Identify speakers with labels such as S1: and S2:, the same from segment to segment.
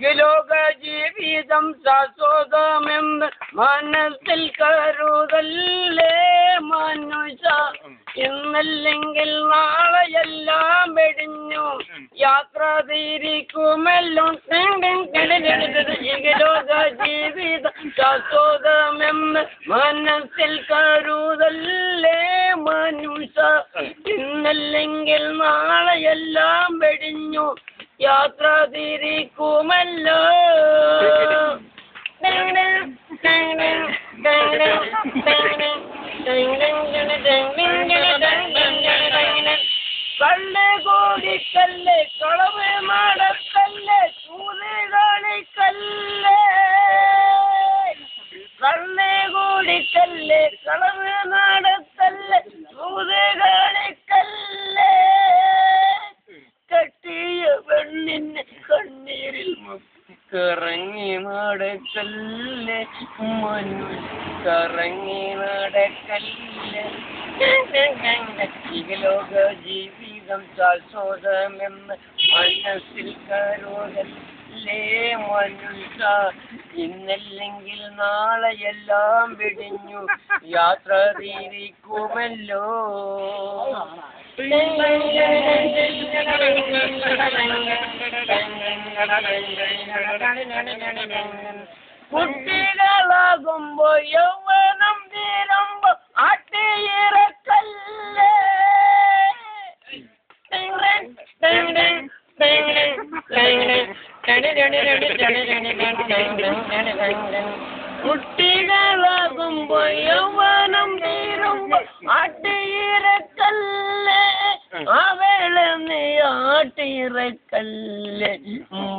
S1: ലോക ജീവിതം ശാശ്വതമെന്ന് മനസ്സിൽ കരുതല്ലേ മനുഷ്യ. ഇന്നല്ലെങ്കിൽ നാളെയെല്ലാം വെടിഞ്ഞു യാത്ര തിരിക്കുമല്ലോ. ലോക ജീവിതം ശാശ്വതമെന്ന് മനസ്സിൽ കരുതല്ലേ മനുഷ്യ. ഇന്നല്ലെങ്കിൽ നാളെയെല്ലാം വെടിഞ്ഞു യാത്ര തിരിക്കുമല്ലോ. കല്ല് കോടിക്കല്ല് കളവ് നടക്കല്ല് ചൂതുകളിക്കല്ല്. കല്ല് കോടിക്കല്ല് കളവ് നടക്കല്ല് ചൂതുകളിക്കല്ല്. കെട്ടിയ പെണ്ണിന് കണ്ണീരിൽ കറങ്ങി നടക്കല്ലേ കറങ്ങി നടക്കല്ലേ. ലോക ജീവിതം ശാശ്വതമെന്ന് മനസ്സിൽ കരുതല്ലേ മനുഷ്യ. ഇന്നല്ലെങ്കിൽ നാളെയെല്ലാം വെടിഞ്ഞു യാത്ര തിരിക്കുമല്ലോ. കുട്ടികളാകുമ്പോ യൗവനം തീരുമ്പോ ആട്ടിയിറക്കല്ലേ. കുട്ടികളാകുമ്പോ യൗവനം തീരുമ്പോ ആട്ടിയിറക്കല്ലേ. അവളെ നീ ആട്ടിയിറക്കല്ലേ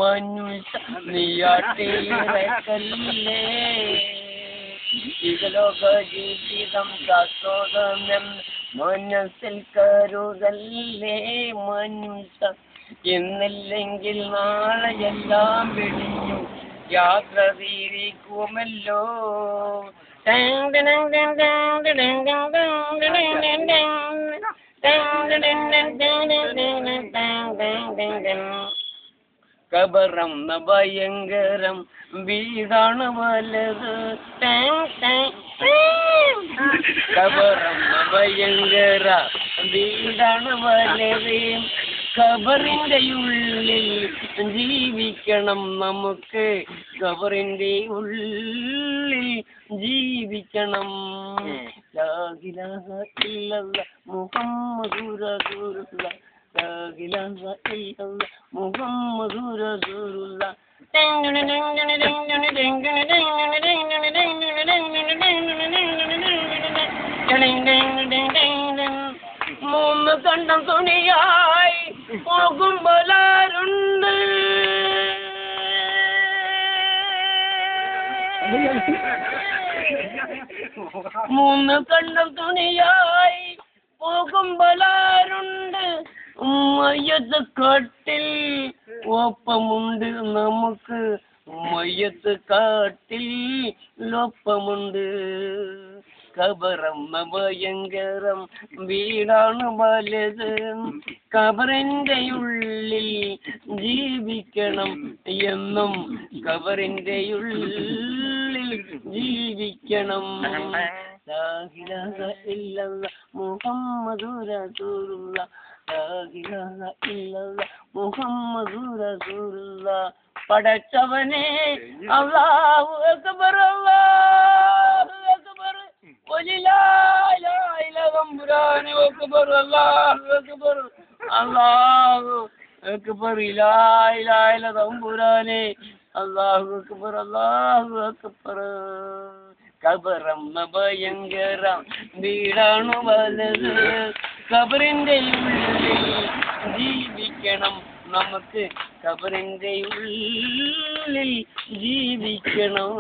S1: മനുഷ്യ നീ ആട്ടിയിറക്കല്ലേ. ലോക ജീവിതം ശാശ്വതമെന്ന് മനസ്സിൽ കരുതല്ലേ മനുഷ്യ. ഇന്നില്ലെങ്കിൽ നാളെയെല്ലാം വെടിഞ്ഞു യാത്ര തിരിക്കുമല്ലോ. കബറെന്ന ഭയങ്കരം വീടാണ് വലത്. കബറെന്ന ഭയങ്കര വീടാണ് വലത്. ഖബറിന്റെ ഉള്ളിൽ ജീവിക്കണം നമുക്ക്. ഖബറിന്റെ ഉള്ളിൽ ജീവിക്കണം. ലാ ഇലാഹ ഇല്ലല്ലാഹ് മുഹമ്മദുർ റസൂലുള്ളാഹ്. ലാ ഇലാഹ ഇല്ലല്ലാഹ് മുഹമ്മദുർ റസൂലുള്ളാഹ്. മൂന്ന് കണ്ടം തുണിയായി പോകുമ്പോലാരുണ്ട്. മൂന്ന് കണ്ടം തുണിയായി പോകുമ്പോലാരുണ്ട്. മയ്യത്ത് കാട്ടിൽ ഒപ്പമുണ്ട് നമുക്ക്. മയ്യത്ത് കാട്ടിൽ ഒപ്പമുണ്ട്. ഖബറെന്ന ഭയങ്കരം വീടാണ് വലുത്. ഖബറിന്റെ ഉള്ളിൽ ജീവിക്കണം എന്നും. ഖബറിന്റെ ഉള്ളിൽ ജീവിക്കണം. ലാ ഇലാഹ ഇല്ലല്ലാഹ് മുഹമ്മദുർ റസൂലുള്ളാഹ്. ലാ ഇലാഹ ഇല്ലല്ലാഹ് മുഹമ്മദുർ റസൂലുള്ളാഹ്. പടച്ചവനെ അല്ലാഹു അക്ബർ അല്ലാഹു അക്ബർ തമ്പുരാനെ അക്ബർ അല്ലാഹു അക്ബർ അല്ലാഹു അക്ബർ ലാ ഇലാഹ ഇല്ല തമ്പുരാനെ അല്ലാഹു അക്ബർ അല്ലാഹു അക്ബർ. ഖബറെന്ന ഭയങ്കര വീടാണ് വലുത്. ഖബറിന്റെ ഉള്ളിൽ ജീവിക്കണം നമുക്ക്. ഖബറിന്റെ ഉള്ളിൽ ജീവിക്കണം.